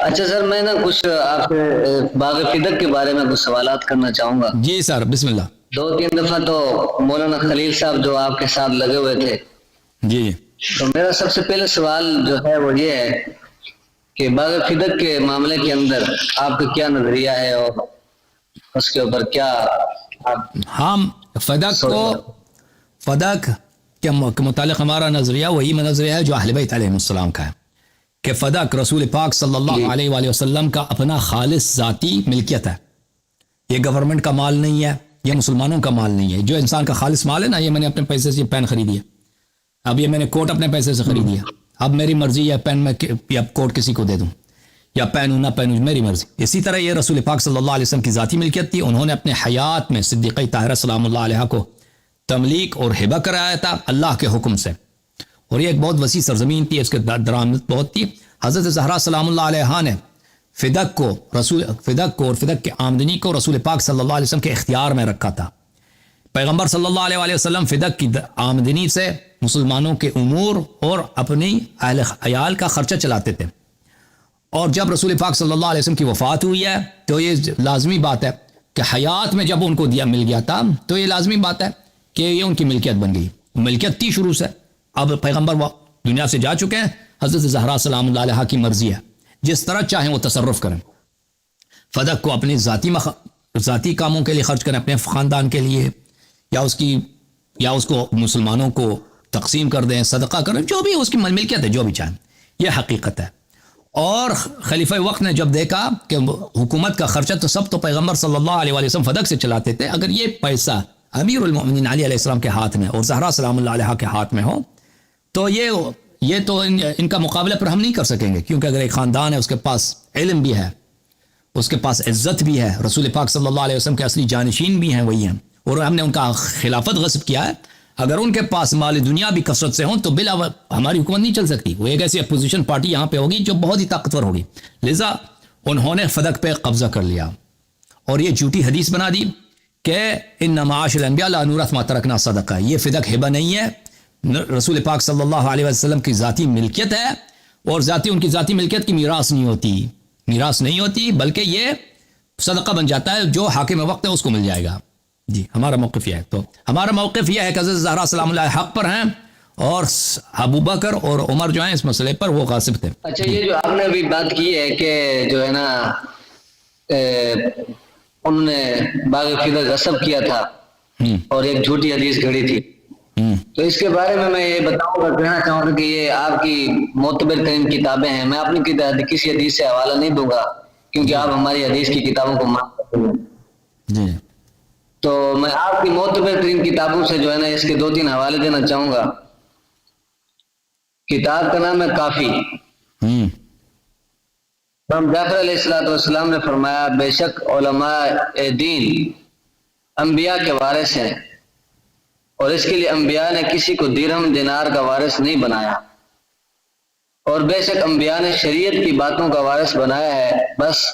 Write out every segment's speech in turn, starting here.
اچھا سر، میں نا کچھ آپ سے باغ فدق کے بارے میں کچھ سوالات کرنا چاہوں گا. جی سر بسم اللہ. 2-3 دفعہ تو مولانا خلیل صاحب جو آپ کے ساتھ لگے ہوئے تھے، جی تو میرا سب سے پہلے سوال جو ہے وہ یہ ہے کہ باغ فدق کے معاملے کے اندر آپ کا کیا نظریہ ہے اور اس کے اوپر کیا آپ ہم فدق کے متعلق ہمارا نظریہ وہی نظریہ ہے جو اہل بیت علیہ السلام کا ہے کہ فدق رسول پاک صلی اللہ علیہ وآلہ وسلم کا اپنا خالص ذاتی ملکیت ہے. یہ گورنمنٹ کا مال نہیں ہے، یہ مسلمانوں کا مال نہیں ہے. جو انسان کا خالص مال ہے نا، یہ میں نے اپنے پیسے سے پین خریدی ہے، اب یہ میں نے کوٹ اپنے پیسے سے خریدی ہے، اب میری مرضی ہے پین میں یا کوٹ کسی کو دے دوں یا پہنوں نہ پہنوں، میری مرضی. اسی طرح یہ رسول پاک صلی اللہ علیہ وسلم کی ذاتی ملکیت تھی. انہوں نے اپنے حیات میں صدیقہ طاہرہ سلام اللہ علیہ کو تملیک اور ہبہ کرایا تھا اللہ کے حکم سے، اور یہ ایک بہت وسیع سرزمین تھی، اس کے درآمد بہت تھی. حضرت زہرا سلام اللہ علیہ نے فدق کو اور فدق کی آمدنی کو رسول پاک صلی اللہ علیہ وسلم کے اختیار میں رکھا تھا. پیغمبر صلی اللہ علیہ وآلہ وسلم فدق کی آمدنی سے مسلمانوں کے امور اور اپنی اہل عیال کا خرچہ چلاتے تھے. اور جب رسول پاک صلی اللہ علیہ وسلم کی وفات ہوئی ہے تو یہ لازمی بات ہے کہ حیات میں جب ان کو مل گیا تھا تو یہ لازمی بات ہے کہ یہ ان کی ملکیت بن گئی. ملکیت تھی شروع سے، اب پیغمبر دنیا سے جا چکے ہیں، حضرت زہرا سلام اللہ علیہ کی مرضی ہے، جس طرح چاہیں وہ تصرف کریں. فدق کو اپنے ذاتی کاموں کے لیے خرچ کریں، اپنے خاندان کے لیے، یا اس کو مسلمانوں کو تقسیم کر دیں، صدقہ کریں، جو بھی اس کی ملکیت ہے، جو بھی چاہیں. یہ حقیقت ہے. اور خلیفہ وقت نے جب دیکھا کہ حکومت کا خرچہ تو سب تو پیغمبر صلی اللہ علیہ وسلم فدق سے چلاتے تھے، اگر یہ پیسہ امیر المؤمنین علی علیہ السلام کے ہاتھ میں اور زہرا سلام اللہ علیہ کے ہاتھ میں ہو تو یہ تو ان کا مقابلہ پر ہم نہیں کر سکیں گے. کیونکہ اگر ایک خاندان ہے، اس کے پاس علم بھی ہے، اس کے پاس عزت بھی ہے، رسول پاک صلی اللہ علیہ وسلم کے اصلی جانشین بھی ہیں وہی ہیں، اور ہم نے ان کا خلافت غصب کیا ہے، اگر ان کے پاس مال دنیا بھی کثرت سے ہوں تو بلا ہماری حکومت نہیں چل سکتی. وہ ایک ایسی اپوزیشن پارٹی یہاں پہ ہوگی جو بہت ہی طاقتور ہوگی. لذا انہوں نے فدق پہ قبضہ کر لیا اور یہ جھوٹی حدیث بنا دی کہ ان معاش الانبیاء لا نورث ما ترکنا صدقہ. یہ فدق ہبہ نہیں ہے، رسول پاک صلی اللہ علیہ وسلم کی ذاتی ملکیت ہے، اور ان کی ذاتی ملکیت کی میراث نہیں ہوتی بلکہ یہ صدقہ بن جاتا ہے، جو حاکم وقت ہے اس کو مل جائے گا. جی ہمارا موقف یہ ہے. تو ہمارا موقف یہ ہے کہ حضرت زہرا سلام اللہ حق پر ہیں اور ابو بکر اور عمر جو ہیں اس مسئلے پر وہ غاصب تھے. اچھا، یہ جو آپ نے ابھی بات کی ہے کہ جو ہے نا انہوں نے باغ فدق غصب کیا تھا اور ایک جھوٹی حدیث گھڑی تھی، تو اس کے بارے میں یہ بتاؤں گا، کہنا چاہوں گا کہ یہ آپ کی معتبر ترین کتابیں ہیں. میں اپنی کسی حدیث سے حوالہ نہیں دوں گا کیونکہ آپ ہماری حدیث کی کتابوں کو مانتے ہیں. جی تو میں آپ کی معتبر ترین کتابوں سے جو ہے نا اس کے 2-3 حوالے دینا چاہوں گا. کتاب کا نام ہے کافی. امام جعفر علیہ السلام نے فرمایا بے شک علماء دین انبیاء کے وارث ہیں، اور اس کے لیے انبیاء نے کسی کو درہم دینار کا وارث نہیں بنایا، اور بے شک انبیاء نے شریعت کی باتوں کا وارث بنایا ہے، بس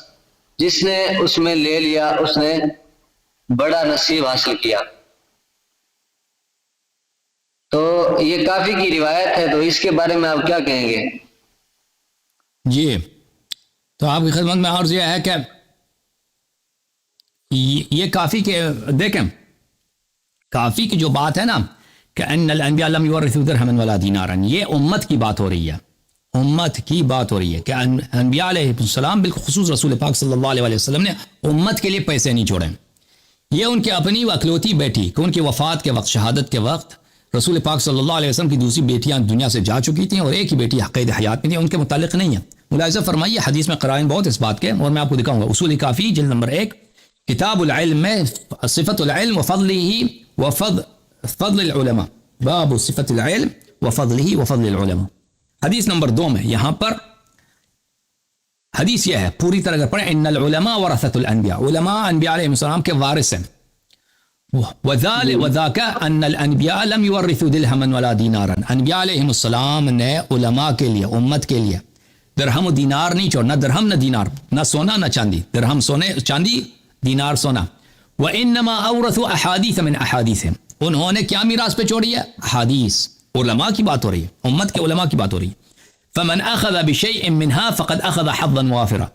جس نے اس میں لے لیا اس نے بڑا نصیب حاصل کیا. تو یہ کافی کی روایت ہے، تو اس کے بارے میں آپ کیا کہیں گے؟ جی تو آپ کی خدمت میں عرض یہ ہے کہ یہ کافی کے دیکھیں، کافی کی جو بات ہے نا کہ ان الانبیاء لم یورثوا درہما ولا دینارا، یہ امت کی بات ہو رہی ہے، امت کی بات ہو رہی ہے کہ انبیاء علیہ السلام بالخصوص رسول پاک صلی اللہ علیہ وسلم نے امت کے لیے پیسے نہیں چھوڑے. یہ ان کی اپنی اکلوتی بیٹی کہ ان کی وفات کے وقت، شہادت کے وقت رسول پاک صلی اللہ علیہ وسلم کی دوسری بیٹیاں دنیا سے جا چکی تھیں اور ایک ہی بیٹی قید حیات میں تھی، ان کے متعلق نہیں ہے. ملاحظہ فرمائیے حدیث میں قرائن بہت اس بات کے، اور میں آپ کو دکھاؤں گا. اصول کافی جلد نمبر 1 کتاب العلم میں صفت العلم وفضلہ وفضل العلماء، باب صفت العلم وفضلہ وفضل العلماء. حدیث نمبر 2 میں یہاں پر حدیث یہ ہے، پوری طرح پڑھیں، ان العلماء ورثۃ الانبیاء، علماء انبیاء علیہ السلام کے وارث ہیں. وذاک ان الانبیاء لم یورثوا درہما ولا دینارا، انبیاء علیہ السلام نے علماء کے لیے، امت کے لیے درہم و دینار نہیں چھوڑا، نہ درہم نہ دینار، نہ سونا نہ چاندی، درہم سونے چاندی، دینار سونا. وانما اورثوا احادیث من احادیثهم، انہوں نے کیا میراث پہ چھوڑی ہے؟ حدیث. علماء کی بات ہو رہی ہے، امت کے علماء کی بات ہو رہی ہے. فمن اخذ بشيء منها فقد اخذ حظا وافرا.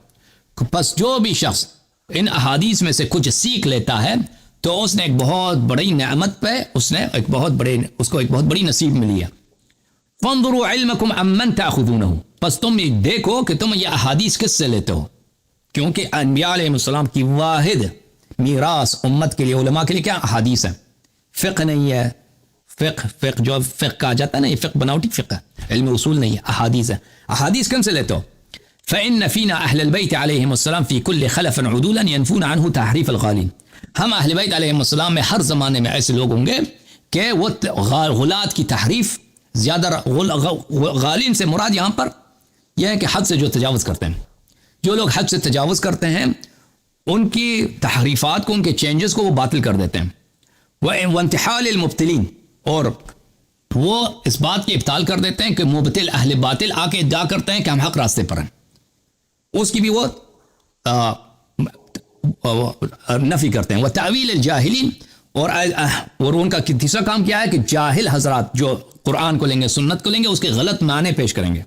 پس جو بھی شخص ان احادیث میں سے کچھ سیکھ لیتا ہے تو اس نے ایک بہت بڑی نعمت پہ اس کو ایک بہت بڑی نصیب ملی ہے. فانظروا علمکم عمن تاخذونه. پس تم یہ دیکھو کہ تم یہ احادیث کس سے لیتے ہو, کیونکہ انبیاء علیہ السلام کی واحد میراث امت کے لیے, علماء کے لیے کیا احادیث ہے, فقہ نہیں ہے. فقہ جو فقہ کہا جاتا ہے نا, یہ فقہ بناوٹی فقہ ہے, علم اصول نہیں ہے, احادیث ہے. احادیث کن سے لیتے ہو؟ فإن فينا أهل البيت عليهم السلام في كل خلف عدولا ينفون عنه تحریف الغالین. ہم اہل بیت علیہم السلام میں ہر زمانے میں ایسے لوگ ہوں گے کہ وہ غلات کی تحریف, زیادہ غالین سے مراد یہاں پر یہ ہے کہ حد سے جو تجاوز کرتے ہیں, جو لوگ حد سے تجاوز کرتے ہیں ان کی تحریفات کو, ان کے چینجز کو وہ باطل کر دیتے ہیں. وانتحال المبتلین, اور وہ اس بات کی ابطال کر دیتے ہیں کہ مبتل اہل باطل آ کے ادعا کرتے ہیں کہ ہم حق راستے پر ہیں, اس کی بھی وہ نفی کرتے ہیں. وہ تعویل الجاہلین, اور ان کا تیسرا کام کیا ہے کہ جاہل حضرات جو قرآن کو لیں گے, سنت کو لیں گے, اس کے غلط معنی پیش کریں گے,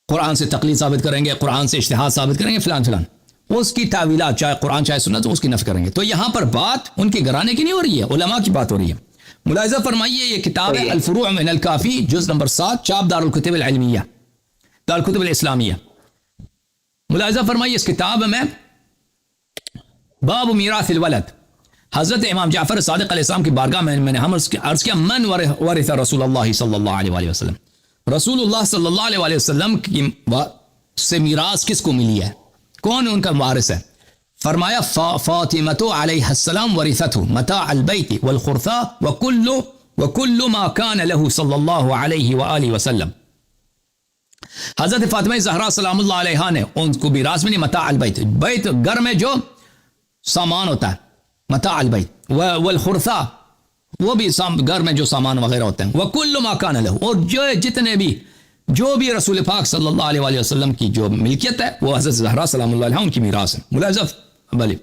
قرآن سے تقلید ثابت کریں گے, قرآن سے اجتہاد ثابت کریں گے, فلان فلان, اس کی تعویلات چاہے قرآن چاہے سنت اس کی نفی کریں گے. تو یہاں پر بات ان کے گھرانے کی نہیں ہو رہی ہے, علماء کی بات ہو رہی ہے. ملاحظہ فرمائیے یہ کتاب ہے الفروع من الکافی, جز نمبر 7, چاپ دار الکتب العلمیہ, دار الکتب الاسلامیہ. ملاحظہ فرمائیے اس کتاب میں باب میراث الولد, حضرت امام جعفر صادق علیہ السلام کی بارگاہ میں نے ہم عرض کیا, من ورث رسول اللہ صلی اللہ علیہ وآلہ وسلم, رسول اللہ صلی اللہ علیہ وآلہ وسلم کی سے میراث کس کو ملی ہے, کون ان کا وارث ہے؟ فرمایا فاطمۃ علیہ السلام ورثته متاع البیت والخرثاء وكل ما كان له صلی اللہ علیہ وآلہ وسلم. حضرت فاطمہ زہرا سلام اللہ علیہ نے ان کو میراث ملی متاع البیت, بیت گھر میں جو سامان ہوتا ہے, متاع البیت, والخرثاء وہ بھی گھر میں جو سامان وغیرہ ہوتے ہیں, وكل ما كان له, اور جو جتنے بھی جو بھی رسول پاک صلی اللہ علیہ وآلہ وسلم کی جو ملکیت ہے وہ حضرت زہرا سلام اللہ علیہ ان کی میراث ہے. ملاحظہ بھلی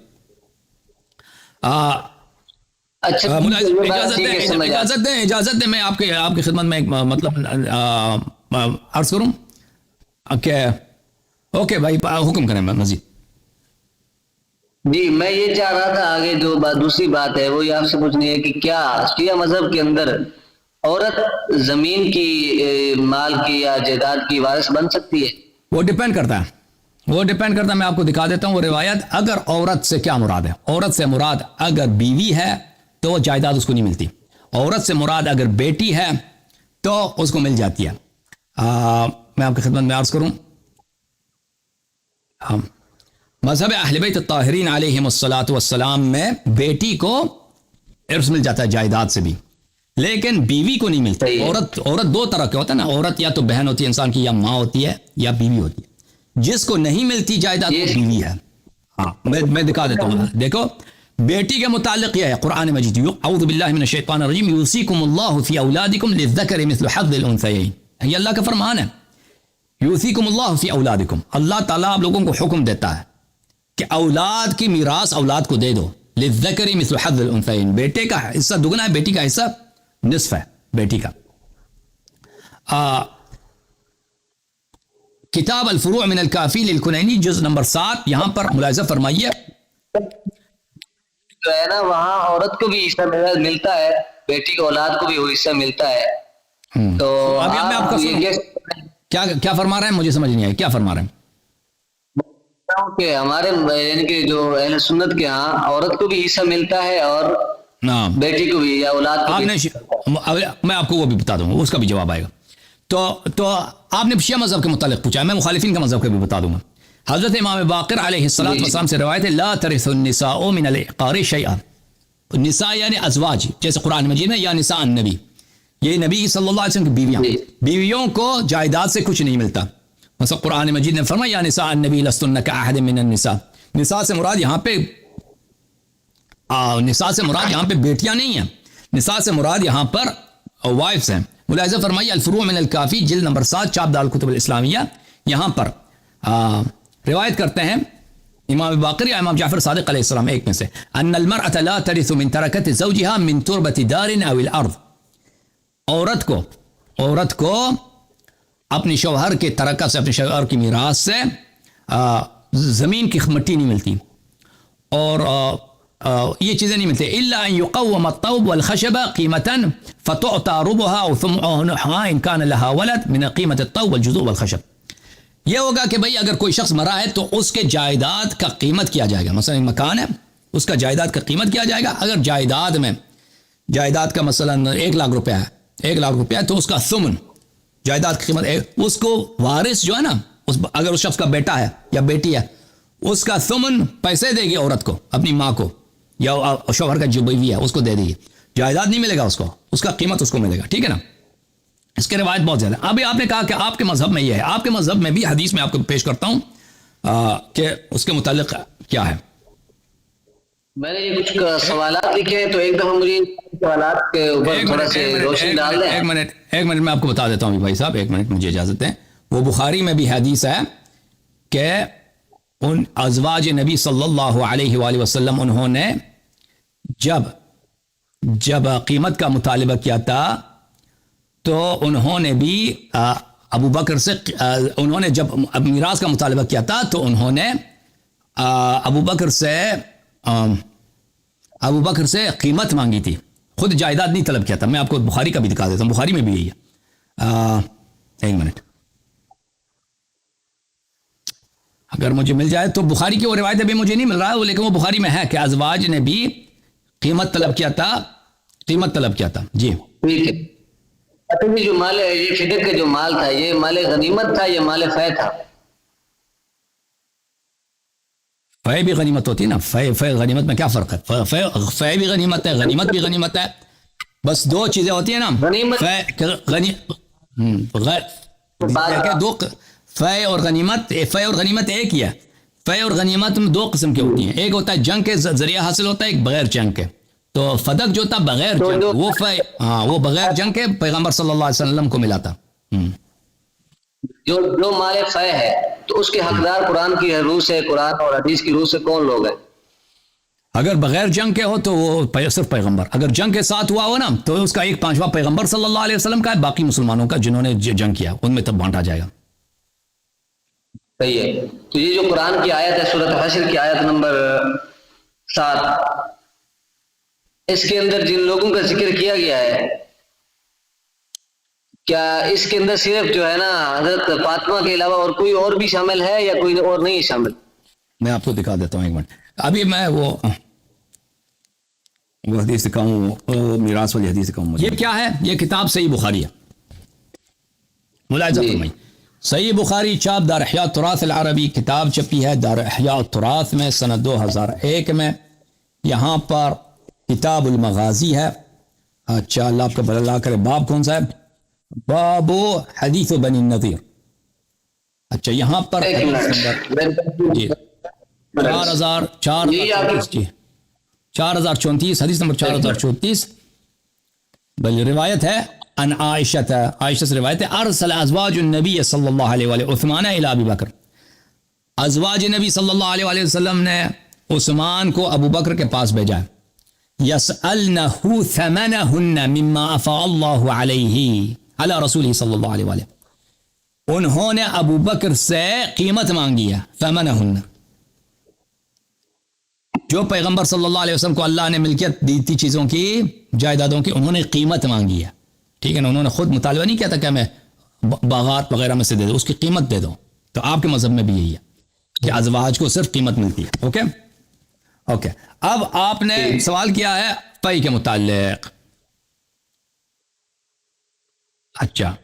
اجازت دیں میں آپ کی خدمت میں ایک مطلب عرض کروں کہ اوکے بھائی حکم کریں مزید. جی میں یہ چاہ رہا تھا آگے جو دوسری بات ہے وہ یہ آپ سے پوچھنی ہے کہ کیا شیعہ مذہب کے اندر عورت زمین کی, مال کی یا جائیداد کی وارث بن سکتی ہے؟ وہ ڈیپینڈ کرتا ہے, میں آپ کو دکھا دیتا ہوں وہ روایت. اگر عورت سے کیا مراد ہے, عورت سے مراد اگر بیوی ہے تو وہ جائیداد اس کو نہیں ملتی, عورت سے مراد اگر بیٹی ہے تو اس کو مل جاتی ہے. میں آپ کی خدمت میں عرض کروں, مذہب اہل بیت الطاہرین علیہم الصلاۃ والسلام میں بیٹی کو ارث مل جاتا ہے جائیداد سے بھی, لیکن بیوی کو نہیں ملتا. عورت دو طرح کے ہوتا ہے نا, عورت یا تو بہن ہوتی ہے انسان کی, یا ماں ہوتی ہے, یا بیوی ہوتی ہے. جس کو نہیں ملتی جائیداد وہ بیوی ہے. ہاں میں دکھا دیتا ہوں, دیکھو بیٹی کے متعلق یہ ہے قرآن مجید, اعوذ باللہ من الشیطان الرجیم, یوصیکم اللہ فی اولادکم للذکر مثل حظ الانثیین. یہ اللہ کا فرمان ہے, یوصیکم اللہ فی اولادکم, اللہ تعالیٰ آپ لوگوں کو حکم دیتا ہے کہ اولاد کی میراث اولاد کو دے دو, للذکر مثل حظ الانثیین, بیٹے کا حصہ دگنا ہے, بیٹی کا حصہ نصف ہے بیٹی کا. کتاب الفروع من الکافی للکنینی جز نمبر 7, یہاں پر ملاحظہ فرمائیے جو ہے نا وہاں عورت کو بھی حصہ ملتا ہے, بیٹی کو اولاد کو بھی وہ حصہ ملتا ہے. تو ابھی میں آپ کا کیا فرما رہے ہیں, مجھے سمجھ نہیں آئی کیا فرما رہے ہیں. کہ ہمارے یعنی کہ جو اہل سنت کے ہاں عورت کو بھی حصہ ملتا ہے اور بیٹی کو بھی یا اولاد کو بھی. میں آپ کو وہ بھی بتا دوں گا, اس کا بھی جواب آئے گا. تو آپ نے شیعہ مذہب کے متعلق پوچھا, میں مخالفین کا مذہب کا بھی بتا دوں گا. حضرت امام باقر علیہ السلام سے روایت ہے, لا ترث النساء من العقار شیئا, نساء یعنی ازواج, جیسے قرآن مجید میں یا نساء النبی, یہ نبی صلی اللہ علیہ وسلم کی بیویاں, بیویوں کو جائیداد سے کچھ نہیں ملتا. مثلا قرآن مجید نے فرمایا یا نساء النبی لستن کاحد من النساء, نساء سے مراد یہاں پہ بیٹیاں نہیں ہیں, نساء سے مراد یہاں پر وائفز ہیں. ملاحظہ فرمائیے الفروع من الکافی جلد نمبر 7, چاپ دار الکتب الاسلامیہ, یہاں پر روایت کرتے ہیں امام باقر یا امام جعفر صادق علیہ السلام ایک میں سے, ان المرأة لا ترث من ترکت زوجها من تربت دار او الارض, عورت کو اپنے شوہر کے ترکہ سے، اپنے شوہر کی میراث سے زمین کی مٹی نہیں ملتی، اور یہ چیزیں نہیں ملتی. الا ان يقوم الطوب والخشب قيمة فتعطى ربعها او ثمنها ان كان لها ولد من قيمة الطوب والجذوع والخشب. یہ ہوگا کہ بھئی اگر کوئی شخص مرا ہے تو اس کے جائیداد کا قیمت کیا جائے گا. مثلا ایک مکان ہے، اس کا جائیداد کا قیمت کیا جائے گا. اگر جائیداد کا مثلا 1 لاکھ روپیہ ہے، 1 لاکھ روپیہ ہے، تو اس کا ثمن جائیداد کی قیمت اس کو وارث جو ہے نا، اگر اس شخص کا بیٹا ہے یا بیٹی ہے، اس کا ثمن پیسے دے گی عورت کو، اپنی ماں کو، یا شوہر کا جو بیوی ہے اس کو دے دی. جائیداد نہیں ملے گا اس کو، اس کا قیمت اس کو ملے گا. ٹھیک ہے نا. اس کے روایت بہت زیادہ. ابھی آپ نے کہا کہ آپ کے مذہب میں یہ ہے، آپ کے مذہب میں بھی حدیث میں آپ کو پیش کرتا ہوں کہ اس کے متعلق کیا ہے. میں نے یہ کچھ سوالات لکھے ہیں، تو ایک دفعہ مجھے سوالات کے اوپر تھوڑا سے روشنی ڈال دیں. ایک منٹ میں آپ کو بتا دیتا ہوں بھائی صاحب، ایک منٹ مجھے اجازت دیں. وہ بخاری میں بھی حدیث ہے کہ ان ازواج نبی صلی اللہ علیہ وآلہ وسلم انہوں نے جب قیمت کا مطالبہ کیا تھا تو انہوں نے بھی ابو بکر سے، انہوں نے جب میراث کا مطالبہ کیا تھا تو انہوں نے ابو بکر سے قیمت مانگی تھی، خود جائیداد نہیں طلب کیا تھا. میں آپ کو بخاری کا بھی دکھا دیتا ہوں، بخاری میں بھی یہی ہے. ایک منٹ اگر مجھے مل جائے تو. بخاری کی وہ روایت ابھی مجھے نہیں مل رہا ہے، لیکن وہ بخاری میں ہے کہ ازواج نے بھی قیمت طلب کیا تھا. جی ٹھیک ہے. یہ جو مال ہے، یہ فدیہ کا جو مال تھا، یہ مال غنیمت تھا یا مال فے تھا؟ فے بھی غنیمت ہوتی ہے نا. فے غنیمت میں کیا فرق ہے؟ فے بھی غنیمت ہے، غنیمت بھی غنیمت ہے. بس دو چیزیں ہوتی ہیں نا. فے اور غنیمت ایک ہی ہے. فے اور غنیمت میں 2 قسم کی ہوتی ہیں. ایک ہوتا ہے جنگ کے ذریعہ حاصل ہوتا ہے، ایک بغیر جنگ کے. تو فدق جو تھا بغیر جنگ، وہ فے، وہ بغیر جنگ کے پیغمبر صلی اللہ علیہ وسلم کو ملا تھا. جو مال فے ہے تو اس کے حقدار قرآن کی روح سے، قرآن اور حدیث کی روح سے کون لوگ ہیں؟ اگر بغیر جنگ کے ہو تو وہ صرف پیغمبر. اگر جنگ کے ساتھ ہوا ہو نا تو اس کا 1/5 پیغمبر صلی اللہ علیہ وسلم کا ہے، باقی مسلمانوں کا جنہوں نے جنگ کیا ان میں تب بانٹا جائے گا. صحیح ہے. تو یہ جو قرآن کی آیت ہے، سورۃ حشر کی آیت نمبر 7، اس کے اندر جن لوگوں کا ذکر کیا گیا ہے، کیا اس کے اندر صرف جو ہے نا حضرت فاطمہ کے علاوہ اور کوئی اور بھی شامل ہے یا کوئی اور نہیں شامل؟ میں آپ کو دکھا دیتا ہوں، ایک منٹ. ابھی میں وہ حدیث دکھاؤں، میراث والی حدیث دکھاؤں. یہ کیا ہے؟ یہ کتاب صحیح بخاری ہے. ملاحظہ فرمائیں، صحیح بخاری چھاپ دار احیاء التراث العربی، کتاب چھپی ہے دار احیاء التراث میں سنہ 2001 میں. یہاں پر کتاب المغازی ہے. اچھا، اللہ آپ کا بھلا کرے. باب کون سا ہے؟ باب حدیث بنی النضیر. اچھا، یہاں پر جی 4034 حدیث نمبر 4034. بل روایت ہے ان عائشہ سے روایت ہے، ارسل ازواج النبی صلی اللہ علیہ وآلہ عثمان الی ابی بکر. ازواج نبی صلی اللہ علیہ وآلہ وسلم نے عثمان کو ابو بکر کے پاس بھیجا ہے. یسألنہ ثمنہن مما افاء اللہ علیہ علی رسولہ صلی اللہ علیہ وآلہ. انہوں نے ابو بکر سے قیمت مانگی ہے. ثمنہن، جو پیغمبر صلی اللہ علیہ وسلم کو اللہ نے ملکیت دی تھی چیزوں کی، جائیدادوں کی، انہوں نے قیمت مانگی ہے. ٹھیک ہے نا. انہوں نے خود مطالبہ نہیں کیا تھا کہ ہمیں باغات وغیرہ میں سے دے دو، اس کی قیمت دے دو. تو آپ کے مذہب میں بھی یہی ہے کہ ازواج کو صرف قیمت ملتی ہے. اوکے. اب آپ نے سوال کیا ہے پائی کے متعلق. اچھا،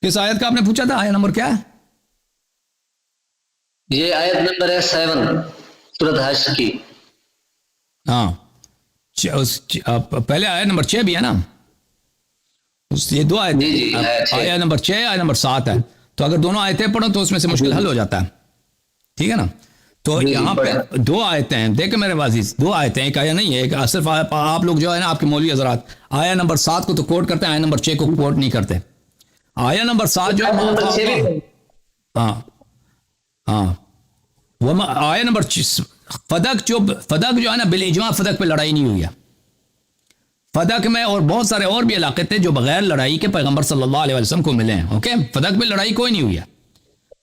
کس آیت کا آپ نے پوچھا تھا؟ آیت نمبر کیا ہے؟ یہ آیت نمبر ہے 7 سورۃ حشر کی. ہاں، پہلے آیت نمبر 6 بھی ہے نا. یہ 2 آیت، آیت نمبر 6 آیت نمبر 7 ہے. تو اگر دونوں آیتیں پڑھو تو اس میں سے مشکل حل ہو جاتا ہے. ٹھیک ہے نا. تو یہاں پہ 2 آیتیں ہیں. دیکھیں میرے عزیز، 2 آیتیں، ایک آیت نہیں ہے. ایک صرف آپ لوگ جو ہے نا، آپ کے مولوی حضرات آیت نمبر 7 کو تو کوٹ کرتے ہیں، آیت نمبر 6 کو کوٹ نہیں کرتے. آیت نمبر 7 جو ہے، ہاں آیا نمبر فدق جو ہے نا بالاجماع فدق پہ لڑائی نہیں ہوئی ہے. فدق میں اور بہت سارے اور بھی علاقے تھے جو بغیر لڑائی کے پیغمبر صلی اللہ علیہ وسلم کو ملے ہیں. اوکے, فدق پہ لڑائی کوئی نہیں ہوئی ہے.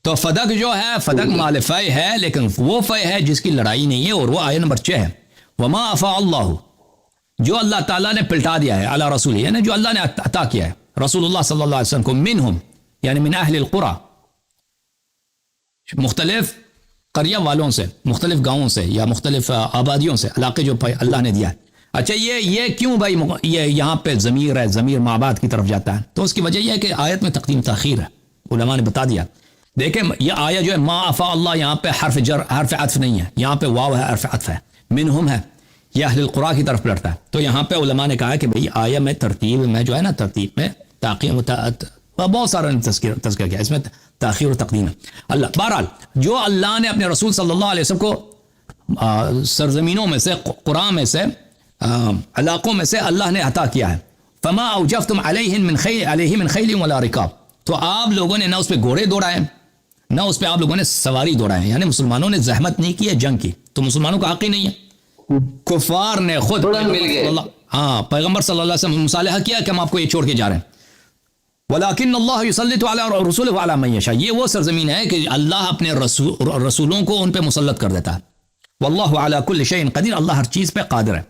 تو فدق جو ہے فدق مال فے ہے, لیکن وہ فے ہے جس کی لڑائی نہیں ہے, اور وہ آیت نمبر 6 ہے. وما افاء اللہ, جو اللہ تعالیٰ نے پلٹا دیا ہے علی رسول, یعنی جو اللہ نے عطا کیا ہے رسول اللہ صلی اللہ علیہ وسلم کو, منہم یعنی من اہل القرى, مختلف قریہ والوں سے, مختلف گاؤں سے یا مختلف آبادیوں سے, علاقے جو اللہ نے دیا ہے. اچھا یہ کیوں بھائی یہ یہاں پہ ضمیر ہے, ضمیر مابعد کی طرف جاتا ہے؟ تو اس کی وجہ یہ ہے کہ آیت میں تقدیم تاخیر ہے, علماء نے بتا دیا. دیکھیں یہ آیت جو ہے ما افاء اللہ, یہاں پہ حرف عطف نہیں ہے, یہاں پہ واو ہے, حرف عطف ہے. منہم ہے, یہ اہل القرى کی طرف لڑتا ہے. تو یہاں پہ علماء نے کہا کہ بھئی آیت میں ترتیب میں جو ہے نا, ترتیب میں تاخیر, بہت سارا تذکر کیا, اس میں تاخیر و تقدیم ہے. اللہ بہرحال جو اللہ نے اپنے رسول صلی اللہ علیہ وسلم کو سرزمینوں میں سے, قرآن میں سے, علاقوں میں سے اللہ نے عطا کیا ہے. فما اوجفتم علیہ من خیل ولا رکاب, تو آپ لوگوں نے نہ اس پہ گھوڑے دوڑائے, نہ اس پہ آپ لوگوں نے سواری دوڑائے. یعنی مسلمانوں نے زحمت نہیں کی ہے جنگ کی, تو مسلمانوں کا حق ہی نہیں ہے. کفار نے خود پیغمبر صلی اللہ علیہ وسلم مصالحہ کیا کہ ہم آپ کو یہ چھوڑ کے جا رہے ہیں. ولیکن اللہ یسلط علی رسولہ علی من یشاء, یہ وہ سرزمین ہے کہ اللہ اپنے رسولوں کو ان پہ مسلط کر دیتا ہے. واللہ علی کل شیء قدیر, اللہ ہر چیز پہ قادر ہے.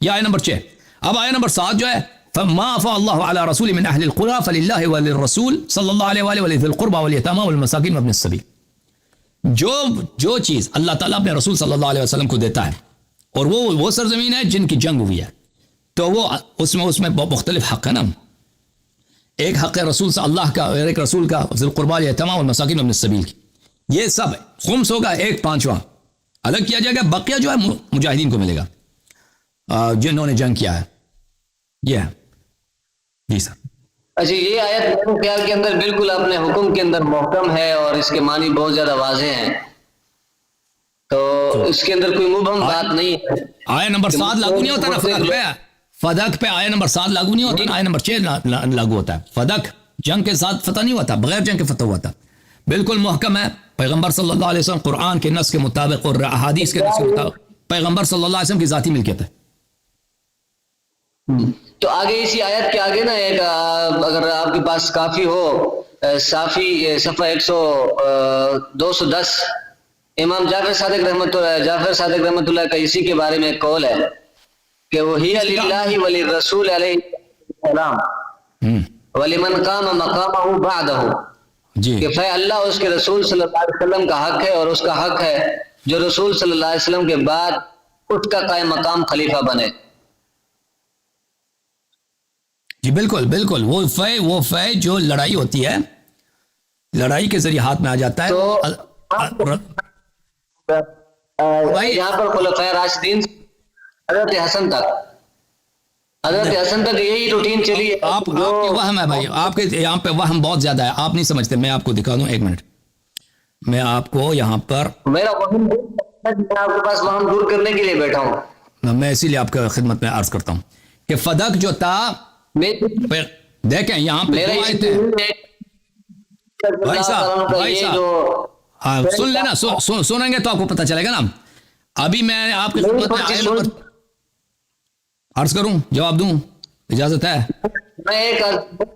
یہ آیت نمبر 6. اب آیت نمبر 7 جو ہے, فما افاء اللہ علی رسول من اہل القرى فللہ وللرسول صلی اللہ علیہ وآلہ وذی القربى والیتامى والمساکین وابن السبیل. جو چیز اللہ تعالیٰ اپنے رسول صلی اللہ علیہ وسلم کو دیتا ہے, اور وہ سرزمین ہے جن کی جنگ ہوئی ہے, تو وہ اس میں مختلف حق ہے نا. ایک حق ہے رسول سے اللہ کا, اور ایک رسول کا ذی القربى والیتامى والمساکین وابن السبیل کی. یہ سب ہے. خمس ہوگا 1/5 الگ کیا جائے گا, بقیہ جو ہے مجاہدین کو ملے گا جنہوں نے جنگ کیا ہے. یہ ہے جی سر. اچھا, یہ آیت میرے خیال کے اندر بالکل اپنے حکم کے اندر محکم ہے, اور اس کے معنی بہت زیادہ واضح ہیں, تو اس کے اندر کوئی مبہم بات نہیں ہے. آیت نمبر 7 لاگو نہیں ہوتا نا فدق پہ, فدق پہ آیت نمبر 7 لاگو نہیں ہوتا نا, آیت نمبر 6 لاگو ہوتا ہے. فدق جنگ کے ساتھ فتح نہیں ہوتا, بغیر جنگ کے فتح ہوا تھا. بالکل محکم ہے. پیغمبر صلی اللہ علیہ وسلم قرآن کے نص کے مطابق اور احادیث کے نص کے مطابق پیغمبر صلی اللہ علیہ وسلم کی ذاتی ملکیت ہے. تو آگے اسی آیت کے آگے نا ایک, اگر آپ کے پاس کافی ہو, صافی صفحہ 210, امام جعفر صادق رحمۃ اللہ کا اسی کے بارے میں ایک قول ہے کہ وہی للہ وللرسول علیہ السلام ولمن قام مقامہ بعدہ, کہ فے اللہ اس کے رسول صلی اللہ علیہ وسلم کا حق ہے, اور اس کا حق ہے جو رسول صلی اللہ علیہ وسلم کے بعد اس کا قائم مقام خلیفہ بنے. جی بالکل وہ فے جو لڑائی ہوتی ہے, لڑائی کے ذریعے ہاتھ میں آ جاتا ہے. یہاں پر خلفائے راشدین حضرت حسن تک یہی روٹین چلی ہے. آپ کے وہم ہے بھائی, آپ کے یہاں پہ وہم بہت زیادہ ہے, آپ نہیں سمجھتے. میں آپ کو دکھا دوں, 1 منٹ, میں آپ کو یہاں پر, میرا وہم میں آپ کے پاس وہم دور کرنے کے لیے بیٹھا ہوں. میں اسی لیے آپ کے خدمت میں عرض کرتا ہوں کہ فدق جو تھا, دیکھیں یہاں پہ بھائی صاحب سن لینا, سنیں گے تو آپ کو پتہ چلے گا نا. ابھی میں آپ کی خدمت میں عرض کروں, جواب دوں, اجازت ہے؟ میں ایک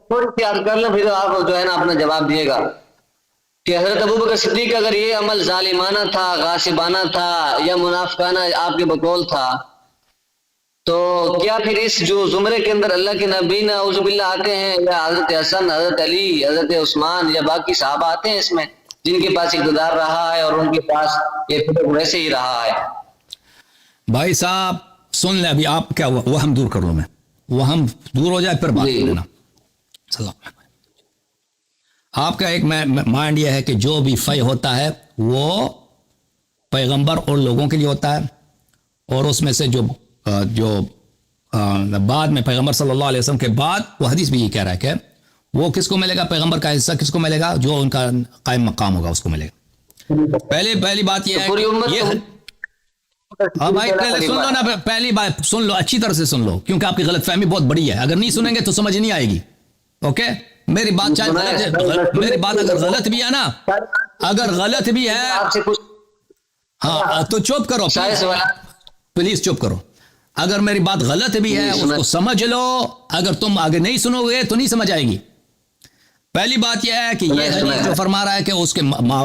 تھوڑی سی عرض کر لوں, پھر آپ جو ہے نا اپنا جواب دیے گا کہ حضرت ابوبکر صدیق اگر یہ عمل ظالمانہ تھا, غاصبانہ تھا, یا منافقانہ آپ کے بقول تھا, تو کیا پھر اس جو زمرے کے اندر اللہ کے نبی نعوذ باللہ آتے ہیں, یا حضرت حسن, حضرت علی, حضرت عثمان یا باقی صحابہ آتے ہیں اس میں, جن کے پاس اقتدار رہا ہے اور ان کے پاس یہ فکر ویسے ہی رہا ہے؟ بھائی صاحب سن لیں, ابھی آپ کیا وہم دور کر لوں, میں وہم دور ہو جائے پھر بات کر لینا. آپ کا ایک مائنڈ یہ ہے کہ جو بھی فے ہوتا ہے وہ پیغمبر اور لوگوں کے لیے ہوتا ہے, اور اس میں سے جو بعد میں پیغمبر صلی اللہ علیہ وسلم کے بعد, وہ حدیث بھی یہ کہہ رہا ہے کہ وہ کس کو ملے گا, پیغمبر کا حصہ کس کو ملے گا, جو ان کا قائم مقام ہوگا اس کو ملے گا. پہلی بات یہ ہے, ہاں بھائی سن لو نا, پہلی بات سن لو, اچھی طرح سے سن لو, کیونکہ آپ کی غلط فہمی بہت بڑی ہے. اگر نہیں سنیں گے تو سمجھ نہیں آئے گی. اوکے, میری بات چاہے غلط ہے, میری بات اگر غلط بھی ہے نا, اگر غلط بھی ہے, ہاں تو چپ کرو سارے سوالات پلیز چپ کرو. اگر میری بات غلط بھی ہے اس کو سمجھ لو, اگر تم آگے نہیں سنو گے تو نہیں سمجھ آئے گی. پہلی بات یہ ہے کہ یہ حدیث جو فرما رہا ہے کہ اس کے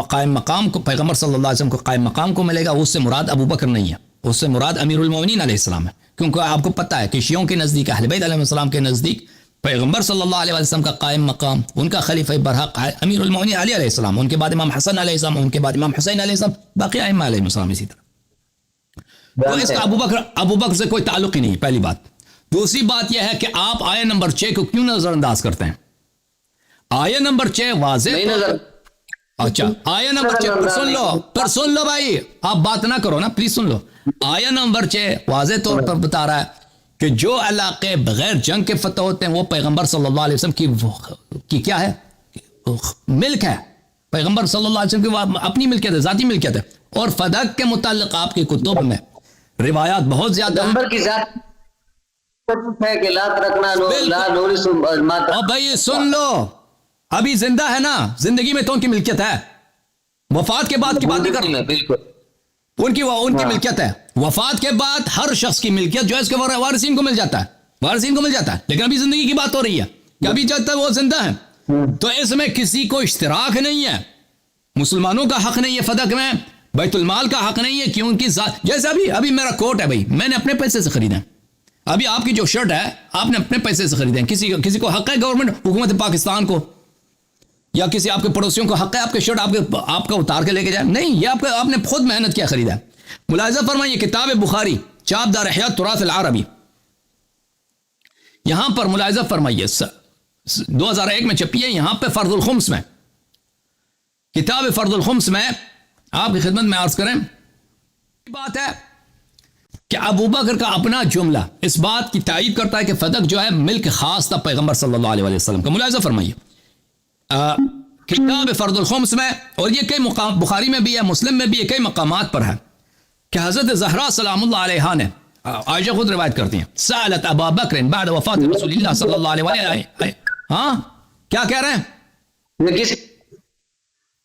قائم مقام کو پیغمبر صلی اللہ علیہ وسلم کو قائم مقام کو ملے گا, اس سے مراد ابو بکر نہیں ہے, اس سے مراد امیر المومنین علیہ السلام ہے. کیونکہ آپ کو پتہ ہے کہ شیعوں کے نزدیک, اہل بیت علیہ السلام کے نزدیک پیغمبر صلی اللہ علیہ وسلم کا قائم مقام, ان کا خلیفہ برحق امیر المومنین علی علیہ السلام, ان کے بعد امام حسن علیہ السلام, ان کے بعد امام حسین علیہ السلام, باقی ائمہ علیہ السلام اسی طرح. تو اس کا ابو بکر سے کوئی تعلق ہی نہیں. پہلی بات. دوسری بات یہ ہے کہ آپ آیہ نمبر 6 کو کیوں نظر انداز کرتے ہیں؟ آیہ نمبر 6 واضح. نہیں نظر. اچھا آیہ نمبر 6 پر سن لو بھائی, آپ بات نہ کرو نا, پلیز سن لو. آیہ نمبر 6 واضح طور پر بتا رہا ہے کہ جو علاقے بغیر جنگ کے فتح ہوتے ہیں وہ پیغمبر صلی اللہ علیہ وسلم کی کیا ہے, ملک ہے. پیغمبر صلی اللہ علیہ وسلم کی اپنی ملکیت ہے, ذاتی ملکیت ہے. اور فدق کے متعلق آپ کی کتب میں روایات بہت زیادہ ہیں. پیغمبر کی ذات ہے کہ لا ترکنا لا نورث ما. بھائی سن لو, ابھی زندہ ہے نا, زندگی میں تو ان کی ملکیت ہے, وفات کے بعد کی بات نہیں کر رہے. بالکل ان کی ملکیت ہے. وفات کے بعد ہر شخص کی ملکیت جو ہے اس کے وارثین کو مل جاتا ہے, وارثین کو مل جاتا ہے. لیکن ابھی زندگی کی بات ہو رہی ہے کہ ابھی جب تک وہ زندہ ہے تو اس میں کسی کو اشتراک نہیں ہے. مسلمانوں کا حق نہیں ہے فدق میں, بیت المال کا حق نہیں ہے, کیونکہ جیسے ابھی میرا کوٹ ہے بھائی, میں نے اپنے پیسے سے خریدا ہے. ابھی آپ کی جو شرٹ ہے آپ نے اپنے پیسے سے خریدا ہے. کسی کو حق ہے گورنمنٹ حکومت پاکستان کو یا کسی آپ کے پڑوسیوں کو حق ہے آپ کے شرٹ آپ کا اتار کے لے کے جائے؟ نہیں, یہ آپ نے خود محنت کیا خریدا ہے. ملاحظہ فرمائیے کتاب بخاری چاپ دار احیاء تراث العربی, یہاں پر ملاحظہ فرمائیے 2001 میں چھپی ہے, یہاں پہ فرض الخمس میں, کتاب فرض الخمس میں آپ کی خدمت میں عرض کریں بات ہے کہ ابو بکر کا اپنا جملہ اس بات کی تائید کرتا ہے کہ فدق جو ہے ملک خاص تھا پیغمبر صلی اللہ علیہ وسلم کا. ملاحظہ فرمائیے کتاب فرض الخمس میں, اور یہ کئی مقام بخاری میں بھی ہے, مسلم میں بھی ہے, کئی مقامات پر ہے کہ حضرت زہرا سلام اللہ علیہ نے, عائشہ خود روایت کرتی ہیں, سألت ابا بکر بعد وفات رسول اللہ صلی اللہ علیہ وسلم. ہاں کیا کہہ رہے ہیں؟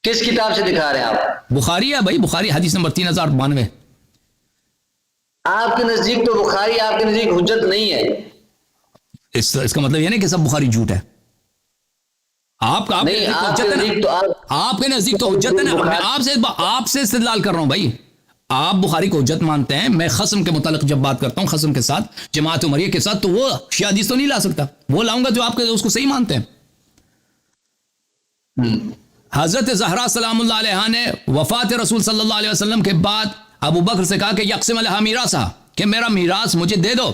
کس کتاب سے دکھا رہے ہیں آپ؟ بخاری ہے بھائی, بخاری حدیث نمبر 3092. آپ کے نزدیک تو بخاری آپ کے نزدیک حجت نہیں ہے. اس کا مطلب یہ نہیں کہ سب بخاری جھوٹ ہے. آپ کے نزدیک تو حجت ہے نا. میں آپ سے استدلال کر رہا ہوں بھائی. آپ بخاری کو حجت مانتے ہیں, میں خصم کے متعلق جب بات کرتا ہوں خصم کے ساتھ, جماعت عمریہ کے ساتھ, تو وہ شیعہ حدیث تو نہیں لا سکتا, وہ لاؤں گا جو آپ اس کو صحیح مانتے ہیں. حضرت زہرا سلام اللہ علیہ نے وفات رسول صلی اللہ علیہ وسلم کے بعد ابو بکر سے کہا کہ یقسم علیہ میراثا, کہ میرا میراث مجھے دے دو.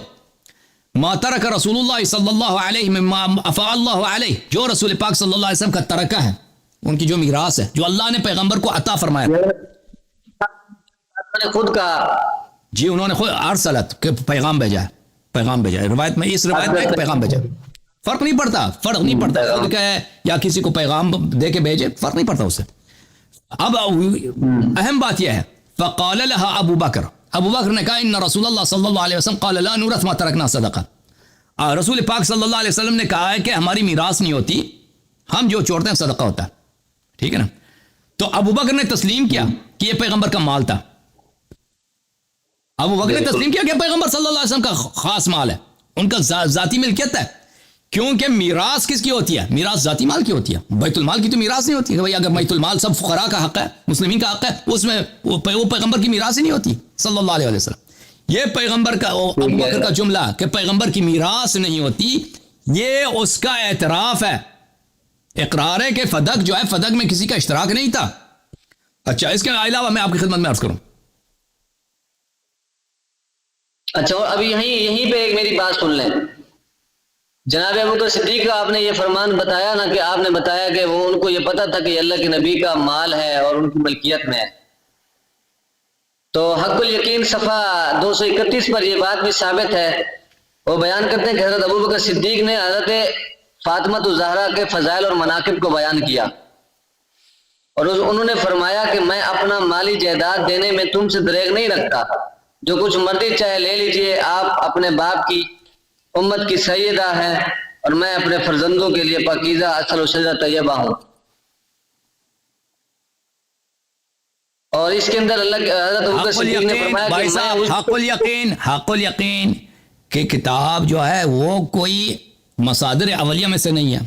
ما ترک رسول اللہ صلی اللہ علیہ مما افاء اللہ علیہ, جو رسول پاک صلی اللہ علیہ وسلم کا ترکہ ہے, ان کی جو میراث ہے جو اللہ نے پیغمبر کو عطا فرمایا. خود کہا جی, انہوں نے خود ارسلت کہ پیغام بھیجا ہے, پیغام بھیجا ہے. روایت میں, اس روایت میں ایک پیغام بھیجا, فرق نہیں پڑتا خود کا ہے یا کسی کو پیغام دے کے بھیجے, فرق نہیں پڑتا اس سے. اب اہم بات یہ ہے, فقال لها ابو بکر نے کہا ان رسول اللہ صلی اللہ علیہ وسلم قال لا نورث ما ترکنا صدقہ. رسول پاک صلی اللہ علیہ وسلم نے کہا ہے کہ ہماری میراث نہیں ہوتی, ہم جو چھوڑتے ہیں صدقہ ہوتا ہے. ٹھیک ہے نا. تو ابو بکر نے تسلیم کیا کہ یہ پیغمبر کا مال تھا. ابو بکر نے تسلیم کیا کہ پیغمبر صلی اللہ علیہ وسلم کا خاص مال ہے, ان کا ذاتی ملکیت ہے. کیونکہ میراث کس کی ہوتی ہے؟ میراث ذاتی مال کی ہوتی ہے, بیت المال کی تو میراث نہیں ہوتی کہ بھائی اگر بیت المال سب فقراء کا حق ہے, مسلمین کا حق ہے, اس میں وہ پیغمبر کی میراث ہی نہیں ہوتی صلی اللہ علیہ وسلم. یہ پیغمبر کا ابو بکر کا جملہ کہ پیغمبر کی میراث نہیں ہوتی, یہ اس کا اعتراف ہے, اقرار ہے کہ فدق جو ہے فدق میں کسی کا اشتراک نہیں تھا. اچھا, اس کے علاوہ میں آپ کی خدمت میں عرض کروں. اچھا, اور ابھی یہیں پہ ایک میری بات سن لیں. جناب ابوبکر صدیق کا آپ نے یہ فرمان بتایا نا کہ آپ نے بتایا کہ وہ ان کو یہ پتا تھا کہ یہ اللہ کے نبی کا مال ہے اور ان کی ملکیت میں ہے. تو حق الیقین صفحہ 231 پر یہ بات بھی ثابت ہے. وہ بیان کرتے ہیں کہ حضرت ابوبکر صدیق نے حضرت فاطمہ الزہرا کے فضائل اور مناقب کو بیان کیا, اور انہوں نے فرمایا کہ میں اپنا مالی جائیداد دینے میں تم سے دریغ نہیں رکھتا, جو کچھ مرضی چاہے لے لیجئے, آپ اپنے باپ کی امت کی سیدہ ہیں اور میں اپنے فرزندوں کے لیے پاکیزہ اصل و شجرہ طیبہ ہوں. اور اس کے اندر اللہ حضرت ابوبکر حق صدیق نے الیقین فرمایا بھائی کہ میں صاحب، حق الیقین کہ کتاب جو ہے وہ کوئی مصادر اولیہ میں سے نہیں ہے.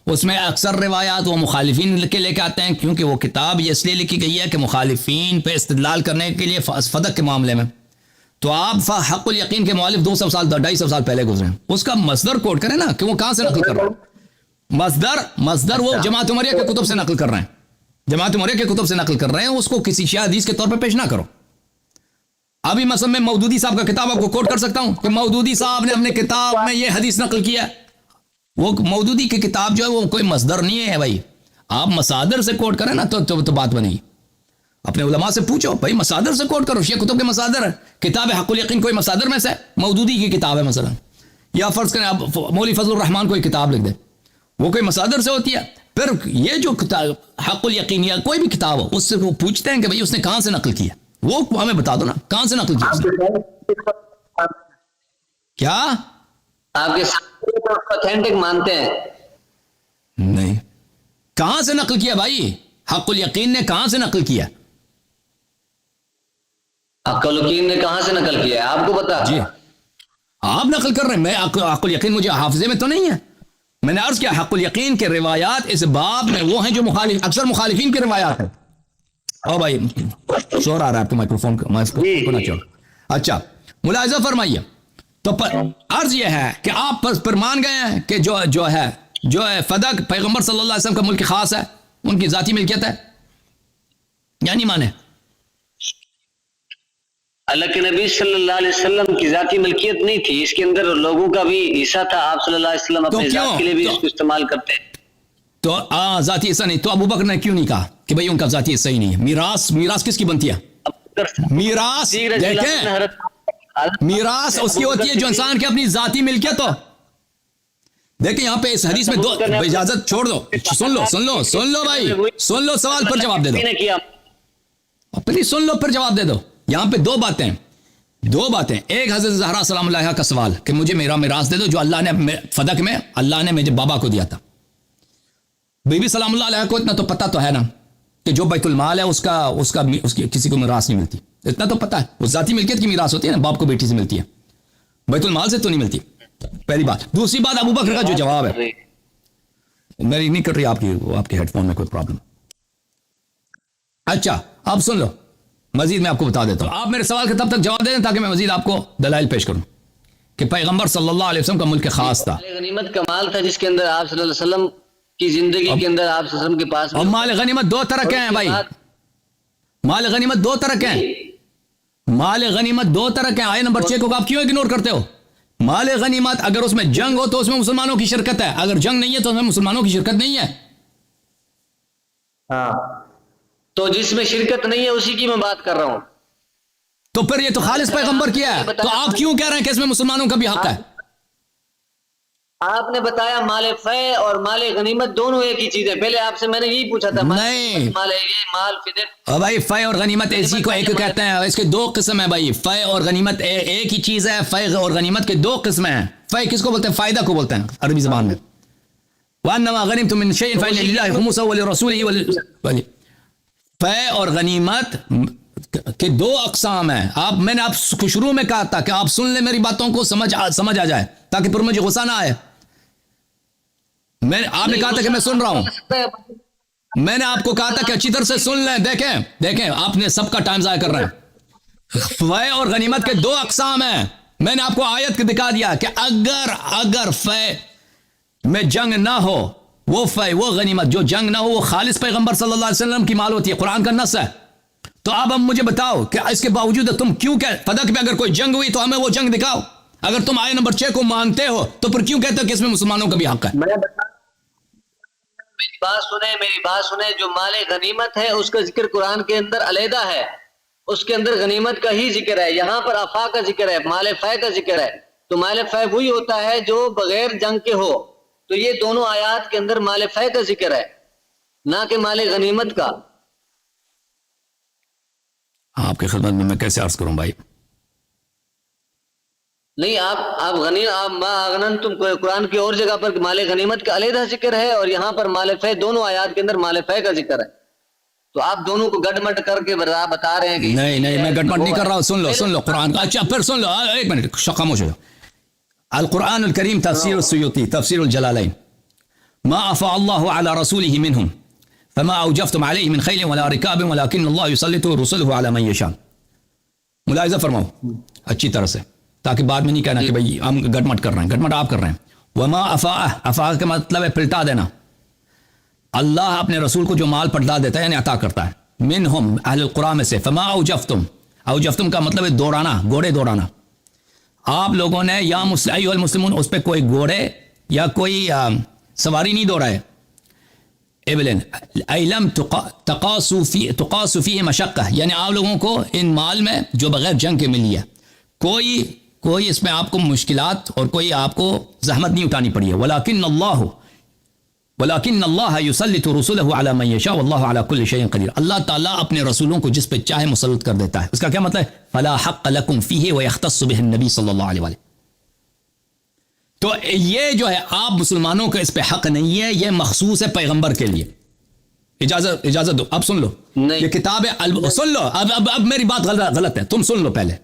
اس میں اکثر روایات وہ مخالفین کے لے کے آتے ہیں، کیونکہ وہ کتاب یہ اس لیے لکھی گئی ہے کہ مخالفین پہ استدلال کرنے کے لیے فدق کے معاملے میں. تو آپ حق الیقین کے مؤلف 200 سال 250 سال پہلے گزرے ہیں، اس کا مصدر کوٹ کریں نا کہ وہ کہاں سے نقل کر رہے ہیں. مصدر وہ جماعت عمریہ کے کتب سے نقل کر رہے ہیں، جماعت عمریہ کے کتب سے نقل کر رہے ہیں، اس کو کسی شیعہ حدیث کے طور پہ پیش نہ کرو. ابھی مثلا میں مودودی صاحب کا کتاب آپ کو کوٹ کر سکتا ہوں کہ مودودی صاحب نے اپنے کتاب میں یہ حدیث نقل کیا. وہ مودودی کی کتاب جو ہے وہ کوئی مصدر نہیں ہے بھائی. آپ مصادر سے کوٹ کریں نا تو بات بنے گی. اپنے علماء سے پوچھو بھائی، مصادر سے کوٹ کرو. شیعہ کتب کے مصادر ہے، کتاب حق الیقین کوئی مصادر میں سے مودودی کی کتاب ہے مثلا، یا فرض کریں آپ مولوی فضل الرحمان کوئی کتاب لکھ دیں، وہ کوئی مصادر سے ہوتی ہے. پھر یہ جو کتاب حق الیقین یا کوئی بھی کتاب ہو، اس سے وہ پوچھتے ہیں کہ بھئی اس نے کہاں سے نقل کیا، وہ ہمیں بتا دو نا کہاں سے نقل کیا اس نے. کیا آپ کے اوتھینٹک مانتے ہیں؟ نہیں، کہاں سے نقل کیا بھائی؟ حق الیقین نے کہاں سے نقل کیا؟ حق الیقین نے کہاں سے نقل کیا ہے آپ کو پتا؟ جی آپ نقل کر رہے ہیں، میں حق الیقین مجھے حافظے میں تو نہیں ہے. میں نے عرض کیا حق الیقین کے روایات اس باب میں وہ ہیں جو اکثر مخالفین کی روایات ہیں. او بھائی شور آ رہا ہے آپ کے مائکروفون کو. اچھا ملاحظہ فرمائیے. تو عرض یہ ہے کہ آپ پر مان گئے ہیں کہ جو ہے فدق پیغمبر صلی اللہ علیہ وسلم کا ملک خاص ہے، ان کی ذاتی ملکیت ہے، یا نہیں مانے؟ اللہ کے نبی صلی اللہ علیہ وسلم کی ذاتی ملکیت نہیں تھی، اس کے اندر لوگوں کا بھی حصہ تھا. آپ صلی اللہ علیہ وسلم اپنے ذات کے لیے بھی اس کو استعمال کرتے ہیں. تو ذاتی حصہ نہیں، تو ابو بکر نے کیوں نہیں کہا کہ بھئی ان کا ذاتی حصہ ہی نہیں ہے؟ میراث کس کی بنتی ہے؟ میراث دیکھیں، میراث اس کی ہوتی ہے جو انسان کی اپنی ذاتی ملکیت ہو. دیکھیں یہاں پہ اس حدیث میں دو، اجازت چھوڑ دو، سن لو بھائی، سن لو، سوال پر جواب دے دو، پلیز سن لو پھر جواب دے دو. یہاں پہ دو باتیں. ایک حضرت زہرا سلام اللہ علیہا کا سوال کہ مجھے میرا میراث دے دو جو اللہ نے فدق میں اللہ نے مجھے بابا کو دیا تھا. بی بی سلام اللہ علیہا کو اتنا تو پتہ تو ہے نا کہ جو بیت المال ہے اس کی کسی کو میراث نہیں ملتی. اتنا تو پتہ ہے، وہ ذاتی ملکیت کی میراث ہوتی ہے نا، باپ کو بیٹی سے ملتی ہے، بیت المال سے تو نہیں ملتی. پہلی بات. دوسری بات ابو بکر کا جو جواب ہے، میری نہیں کٹ رہی آپ کے ہیڈ فون میں کوئی پرابلم. اچھا اب سن لو، مزید میں آپ کو بتا دیتا ہوں. آپ میرے سوال کا تب تک جواب دے دیں تاکہ میں مزید آپ کو دلائل پیش کروں کہ پیغمبر صلی اللہ علیہ وسلم کا ملک خاص تھا. غنیمت کا مال تھا جس کے اندر آپ صلی اللہ علیہ وسلم کی زندگی کے اندر آپ صلی اللہ علیہ وسلم کے پاس. اور مال غنیمت دو طرح کے ہیں بھائی، مال غنیمت دو طرح کے ہیں. مال غنیمت دو طرح کے ہیں. آئے نمبر 6 کو آپ کیوں اگنور کرتے ہو؟ مال غنیمت اگر اس میں جنگ ہو تو اس میں مسلمانوں کی شرکت ہے، اگر جنگ نہیں ہے تو اس میں مسلمانوں کی شرکت نہیں ہے. ہاں تو جس میں شرکت نہیں ہے اسی کی میں بات کر رہا ہوں. تو پھر یہ تو خالص پیغمبر کیا ہے، تو آپ کیوں کہہ رہے ہیں کہ اس میں مسلمانوں کا بھی حق ہے؟ آپ نے بتایا مال فے اور مال غنیمت دونوں ایک ہی چیز ہے. پہلے آپ سے میں نے یہی پوچھا تھا. نہیں مال ہے یہ مال فدر. بھائی فے اور غنیمت اسی کو ایک کہتے ہیں. اس کے دو قسم ہیں بھائی، فے اور غنیمت ایک ہی چیز ہے. فے اور غنیمت کے دو قسمیں ہیں. فے کس کو بولتے ہیں؟ فائدہ کو بولتے ہیں عربی زبان میں. وَأَنَّمَا غَنِمْتُم مِّن شَيْءٍ فَإِنَّ لِلَّهِ خُمُسَهُ وَلِرَسُولِهِ فے اور غنیمت کے دو اقسام ہیں. میں نے آپ کو شروع میں کہا تھا کہ آپ سن لیں میری باتوں کو، سمجھ آ جائے تاکہ پھر مجھے غصہ نہ آئے. آپ نے کہا تھا کہ میں سن رہا ہوں. میں نے آپ کو کہا تھا کہ اچھی طرح سے سن لیں. دیکھیں آپ نے سب کا ٹائم ضائع کر رہے ہیں. فے اور غنیمت کے دو اقسام ہیں. میں نے آپ کو آیت دکھا دیا کہ اگر فے میں جنگ نہ ہو، وہ فے وہ غنیمت جو جنگ نہ ہو وہ خالص پیغمبر صلی اللہ علیہ وسلم کی مال ہوتی ہے. قرآن کا نص ہے. تو اب مجھے بتاؤ کہ اس کے باوجود تم کیوں کہ فدق میں اگر کوئی جنگ ہوئی تو ہمیں وہ جنگ دکھاؤ. اگر تم آیت نمبر 6 کو مانتے ہو تو پھر کیوں کہتے ہو کہ اس میں مسلمانوں کا بھی حق ہے؟ میری بات سنیں. جو مال غنیمت ہے اس کا ذکر قرآن کے اندر علیحدہ ہے. اس کے اندر غنیمت کا ہی ذکر ہے. یہاں پر افا کا ذکر ہے، مال فے کا ذکر ہے. تو مال فے وہی ہوتا ہے جو بغیر جنگ کے ہو. تو یہ دونوں آیات کے اندر مال فے کا ذکر ہے، نہ کہ مال غنیمت کا. آپ کی خدمت میں کیسے عرض کروں بھائی؟ نہیں آپ تم قرآن کی اور جگہ پر مال غنیمت کا علیحدہ ذکر ہے اور یہاں پر مال فے، دونوں آیات کے اندر مال فے کا ذکر ہے. تو آپ دونوں کو گڈ مٹ کر کے بتا رہے ہیں کہ نہیں میں گٹ مٹ نہیں کر رہا ہوں. سن لو قرآن. اچھا پھر سن لو, ایک منٹ خاموش ہو جاؤ. القرآن الكريم تفسير السيوطي تفسير الجلالين ما أفاء الله على رسوله منهم فما أوجفتم عليه من خيل ولا ركاب ولكن الله يسلط رسله على من يشاء. ملاحظہ فرماؤ اچھی طرح سے, تاکہ بعد میں نہیں کہنا کہ بھئی ہم گٹ مٹ کر رہے ہیں. گٹ مٹ آپ کر رہے ہیں. وما افاء کا مطلب ہے پلٹا دینا. اللہ اپنے رسول کو جو مال پلٹا دیتا ہے یعنی عطا کرتا ہے. منہم اہل القرآن میں سے. فما اوجفتم کا مطلب ہے دوڑانا, گھوڑے دوڑانا. آپ لوگوں نے یا ایھا المسلمون اس پہ کوئی گھوڑے یا کوئی سواری نہیں دوڑا ہے. ابلن ایلم تقاسو فیہ مشقہ, یعنی آپ لوگوں کو ان مال میں جو بغیر جنگ کے ملی ہے کوئی اس میں آپ کو مشکلات اور کوئی آپ کو زحمت نہیں اٹھانی پڑی ہے. ولیکن اللہ یسلط رسلہ علی من یشاء واللہ علی کل شیء قدیر. اللہ تعالیٰ اپنے رسولوں کو جس پہ چاہے مسلط کر دیتا ہے. اس کا کیا مطلب ہے؟ فلا حق لکم فیہ ویختص بہ النبی صلی اللہ علیہ وآلہ. تو یہ جو ہے آپ مسلمانوں کا اس پہ حق نہیں ہے, یہ مخصوص ہے پیغمبر کے لیے. اجازت دو, اب سن لو. یہ کتاب ہے, سن لو. اب میری بات غلط ہے, تم سن لو پہلے.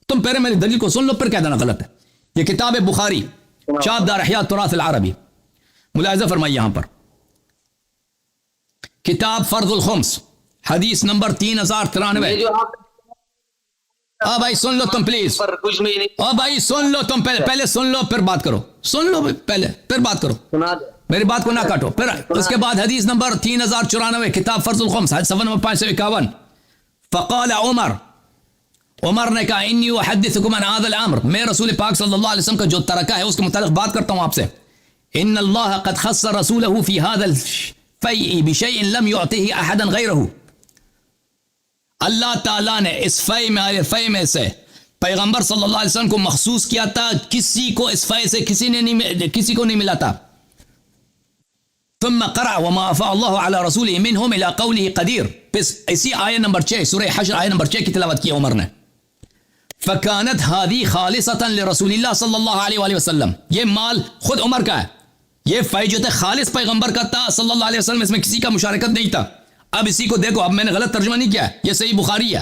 تم پہلے میری دلیل کو سن لو پھر کہہ دینا غلط ہے. یہ کتاب ہے بخاری چاپ دار احیاء التراث العربی. ملاحظہ فرمائیے یہاں پر کتاب فرض الخمس حدیث نمبر 3093. بھائی سن لو تم پلیز. بھائی سن لو تم پہلے سن لو پھر بات کرو. سن لو پہلے پھر بات کرو, میری بات کو نہ کاٹو. پھر اس کے بعد حدیث نمبر 3094 کتاب فرض الخمس صفحہ نمبر 551. فقال عمر نے کہا انی احدثکم عن هذا الامر, میں رسول پاک صلی اللہ علیہ وسلم کا جو ترکہ ہے اس کے متعلق بات کرتا ہوں آپ سے. ان اللہ قد خص رسوله في هذا الفیء بشیء لم يعطه احدا غیرہ. اللہ تعالیٰ نے اس فیء میں سے پیغمبر صلی اللہ علیہ وسلم کو مخصوص کیا تھا, کسی کو اس فیء سے کسی کو نہیں ملا تھا. ثم قرأ وما افاء اللہ علی رسوله منهم الى قوله قدیر. پس اسی آیت نمبر 6 سورہ حشر آیت نمبر 6 کی تلاوت کی عمر نے. فکانت هذه خالصة لرسول اللہ صلی اللہ علیہ وآلہ وسلم. یہ مال خود عمر کا ہے, یہ فیض جو تھا خالص پیغمبر کا تھا صلی اللہ علیہ وسلم, اس میں کسی کا مشارکت نہیں تھا. اب اسی کو دیکھو, اب میں نے غلط ترجمہ نہیں کیا ہے, یہ صحیح بخاری ہے,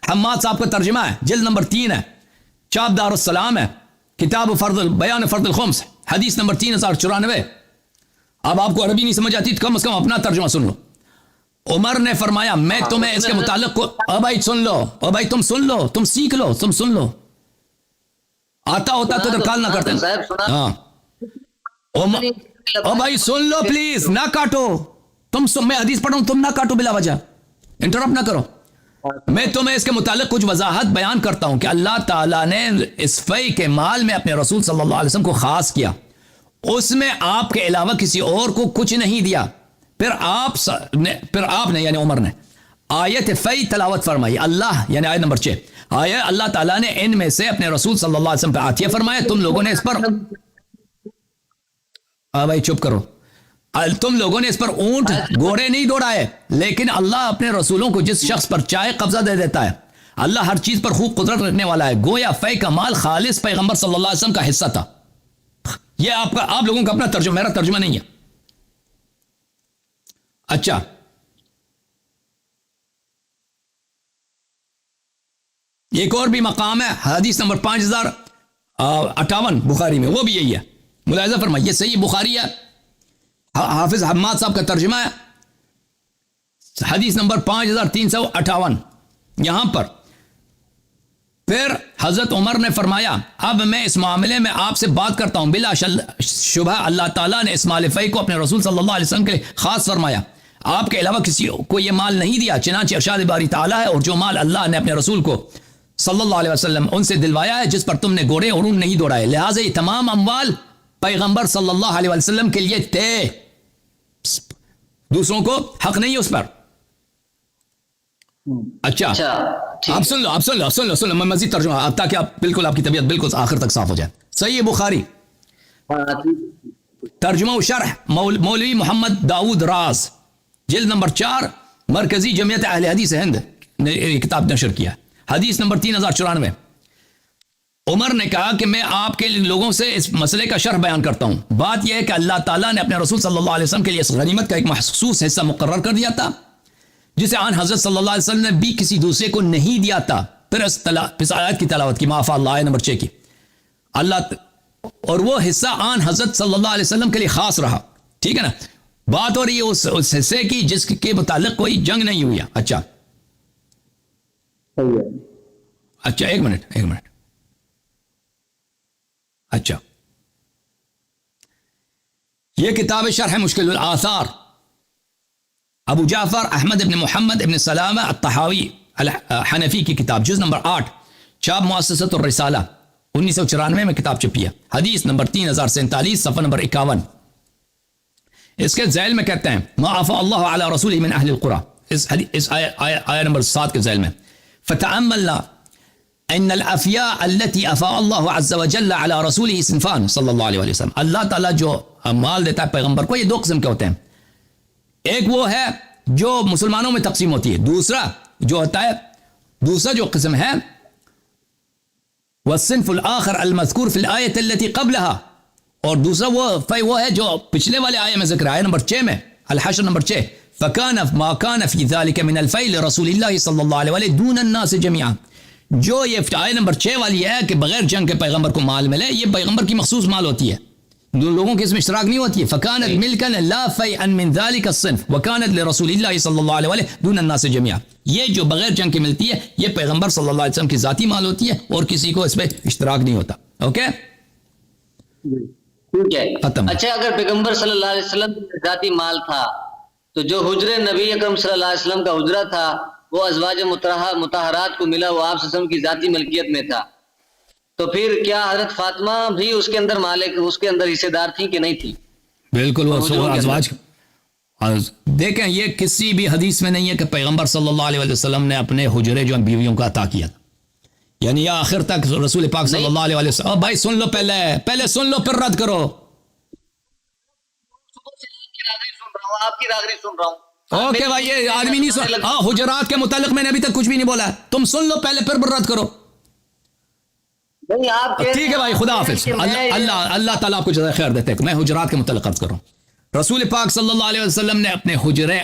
حماد صاحب کا ترجمہ ہے, جلد نمبر 3 ہے, چاپ دار السلام ہے, کتاب بیان فرض الخمس حدیث نمبر 3094. اب آپ کو عربی نہیں سمجھ آتی تو کم از کم اپنا ترجمہ سن لو. عمر نے فرمایا میں تمہیں اس کے متعلق کو, بھائی سن لو, بھائی تم سن لو, تم سیکھ لو, تم سن لو, آتا ہوتا تو کال نہ کرتے. ہاں بھائی سن لو پلیز, نہ کاٹو. میں حدیث پڑھوں تم نہ کاٹو بلا وجہ, انٹرپٹ نہ کرو. میں تمہیں اس کے متعلق کچھ وضاحت بیان کرتا ہوں کہ اللہ تعالیٰ نے اس فیء کے مال میں اپنے رسول صلی اللہ علیہ وسلم کو خاص کیا, اس میں آپ کے علاوہ کسی اور کو کچھ نہیں دیا. پھر آپ نے یعنی عمر نے آیت فیء تلاوت فرمائی. اللہ یعنی آیت نمبر 6 آیت اللہ تعالیٰ نے ان میں سے اپنے رسول صلی اللہ علیہ وسلم پہ عطیہ فرمایا. تم لوگوں نے اس پر بھائی چپ کرو, تم لوگوں نے اس پر اونٹ گھوڑے نہیں دوڑائے, لیکن اللہ اپنے رسولوں کو جس شخص پر چاہے قبضہ دے دیتا ہے. اللہ ہر چیز پر خوب قدرت رکھنے والا ہے. گویا فیء کا مال خالص پیغمبر صلی اللہ علیہ وسلم کا حصہ تھا. یہ آپ لوگوں کا اپنا ترجمہ, میرا ترجمہ نہیں ہے. اچھا ایک اور بھی مقام ہے حدیث نمبر 5058 بخاری میں, وہ بھی یہی ہے. ملاحظہ فرمائیے, صحیح بخاری ہے, حافظ حماد صاحب کا ترجمہ ہے, حدیث نمبر 5358. یہاں پر پھر حضرت عمر نے فرمایا اب میں اس معاملے میں آپ سے بات کرتا ہوں. بلا شبہ اللہ تعالیٰ نے اس مال فیء کو اپنے رسول صلی اللہ علیہ وسلم کے خاص فرمایا, آپ کے علاوہ کسی کو یہ مال نہیں دیا. چنانچہ ارشاد باری تعالیٰ ہے, اور جو مال اللہ نے اپنے رسول کو صلی اللہ علیہ وسلم ان سے دلوایا ہے جس پر تم نے گھوڑے اور اونٹ نہیں دوڑائے, لہٰذا یہ تمام اموال پیغمبر صلی اللہ علیہ وسلم کے لیے تھے, دوسروں کو حق نہیں اس پر. اچھا آپ سن لو میں مزید ترجمہ, تاکہ آپ بالکل آپ کی طبیعت بالکل آخر تک صاف ہو جائے. صحیح بخاری ترجمہ و شرح مولوی محمد داؤد راز, جلد نمبر 4, مرکزی جمعیت اہل حدیث ہند نے یہ کتاب نشر کیا, حدیث نمبر 3094. عمر نے کہا کہ میں آپ کے لوگوں سے اس مسئلے کا شرح بیان کرتا ہوں. بات یہ ہے کہ اللہ تعالیٰ نے اپنے رسول صلی اللہ علیہ وسلم کے لیے اس غنیمت کا ایک مخصوص حصہ مقرر کر دیا تھا, جسے آن حضرت صلی اللہ علیہ وسلم نے بھی کسی دوسرے کو نہیں دیا تھا. پھر اس آیت کی تلاوت کی معاف اللہ نمبر 6 کی اللہ اور وہ حصہ آن حضرت صلی اللہ علیہ وسلم کے لیے خاص رہا. ٹھیک ہے نا. بات ہو رہی ہے اس حصے کی جس کے متعلق کوئی جنگ نہیں ہوئی. اچھا اچھا ایک منٹ اچھا یہ کتاب شرح مشکل الآثار ابو جعفر احمد ابن محمد ابن سلامہ الطحاوی حنفی کی کتاب جز نمبر 8 چھاپ مؤسسۃ الرسالہ 1994 میں کتاب چھپی ہے. حدیث نمبر 3047 صفحہ نمبر 51. اس کے ذیل میں کہتے ہیں ما عفا اللہ علی رسولہ من اہل القرى اس آیہ نمبر 7 کے ذیل میں فتأملنا ان الافیاء التي افاء اللہ عز وجل علی رسولہ صنفان صلی اللہ علیہ وسلم. اللہ تعالیٰ جو مال دیتا ہے پیغمبر کو یہ دو قسم کے ہوتے ہیں. ایک وہ ہے جو مسلمانوں میں تقسیم ہوتی ہے. دوسرا جو قسم ہے والصنف الآخر المذکور فی الآیۃ التي قبلها اور دوسرا وہ ہے جو پچھلے والے آیے میں ذکر آیہ نمبر 6 میں الحشر نمبر 6 فکان ما کان فی ذلک من الفیل رسول اللہ صلی اللہ علیہ وسلم دون الناس جميعا. جو یہ آیہ نمبر 6 والی ہے کہ بغیر جنگ کے پیغمبر کو مال ملے یہ پیغمبر کی مخصوص مال ہوتی ہے. لوگوں کے اس میں اشتراک نہیں ہوتی ہے. فکانت ملکا لا فیئا من ذلك الصنف وکانت لرسول اللہ صلی اللہ علیہ وسلم دون الناس جميعا. یہ جو بغیر جنگ کی ملتی ہے یہ پیغمبر صلی اللہ علیہ وسلم کی ذاتی مال ہوتی ہے اور کسی کو اس پہ اشتراک نہیں ہوتا. اوکے ٹھیک ہے ختم. اچھا اگر پیغمبر صلی اللہ علیہ وسلم کا ذاتی مال تھا تو جو حجرے نبی اکرم صلی اللہ علیہ وسلم کا حجرہ تھا وہ ازواج مطہرات کو ملا وہ آپ صلی اللہ علیہ وسلم کی ذاتی ملکیت میں تھا. تو پھر کیا حضرت فاطمہ بھی اس کے اندر مالک اس کے اندر حصے دار تھی کہ نہیں تھی؟ بالکل وہ ازواج دیکھیں یہ کسی بھی حدیث میں نہیں ہے کہ پیغمبر صلی اللہ علیہ وسلم نے اپنے حجرے جو بیویوں کا عطا کیا تھا. یعنی یہ آخر تک رسول پاک صلی اللہ علیہ وسلم بھائی سن لو پہلے سن لو پھر رد کرو. آپ کی راغری سن رہا ہوں. اوکے بھائی یہ آدمی نہیں سن حجرات کے متعلق میں نے ابھی تک کچھ بھی نہیں بولا. تم سن لو پہلے پھر رد کرو. ٹھیک ہے بھائی خدا حافظ. اللہ تعالیٰ آپ کو جزائے خیر دیتے. میں حجرات کے متعلق عرض کر رہا ہوں رسول پاک صلی اللہ علیہ وسلم نے اپنے حجرے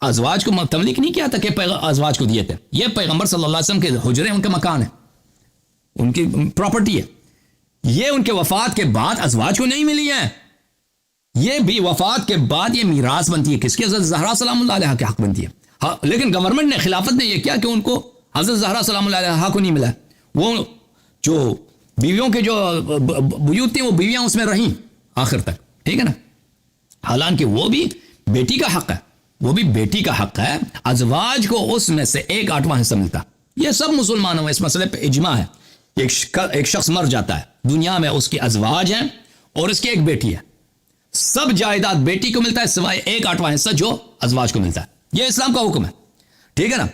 ازواج کو تملیک نہیں کیا تھا کہ ازواج کو دیے تھے. یہ پیغمبر صلی اللہ علیہ وسلم کے حجرے ان کا مکان ہے ان کی پراپرٹی ہے. یہ ان کے وفات کے بعد ازواج کو نہیں ملی ہیں. یہ بھی وفات کے بعد یہ میراث بنتی ہے کس کی؟ حضرت زہرا سلام اللہ علیہ کے حق بنتی ہے. لیکن گورنمنٹ نے خلافت نے یہ کیا کہ ان کو حضرت زہرا سلام اللہ علیہ کو نہیں ملا. وہ جو بیویوں کے جو بیوت تھیں وہ بیویاں اس میں رہیں آخر تک. ٹھیک ہے نا. حالانکہ وہ بھی بیٹی کا حق ہے وہ بھی بیٹی کا حق ہے. ازواج کو اس میں سے 1/8 حصہ ملتا. یہ سب مسلمانوں میں اس مسئلے پہ اجماع ہے. ایک شخص مر جاتا ہے دنیا میں اس کی ازواج ہیں اور اس کی ایک بیٹی ہے. سب جائیداد بیٹی کو ملتا ہے سوائے 1/8 حصہ جو ازواج کو ملتا ہے. یہ اسلام کا حکم ہے. ٹھیک ہے نا.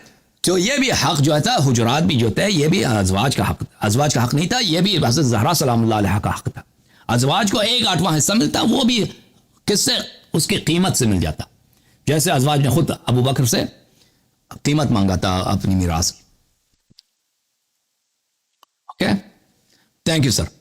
تو یہ بھی حق جو تھا حجرات بھی جو تھے یہ بھی ازواج کا حق نہیں تھا. یہ بھی حضرت زہرا سلام اللہ علیہ کا حق تھا. ازواج کو 1/8 حصہ ملتا وہ بھی کس سے؟ اس کی قیمت سے مل جاتا. جیسے ازواج نے خود ابو بکر سے قیمت مانگا تھا اپنی میراث کی. Okay thank you sir.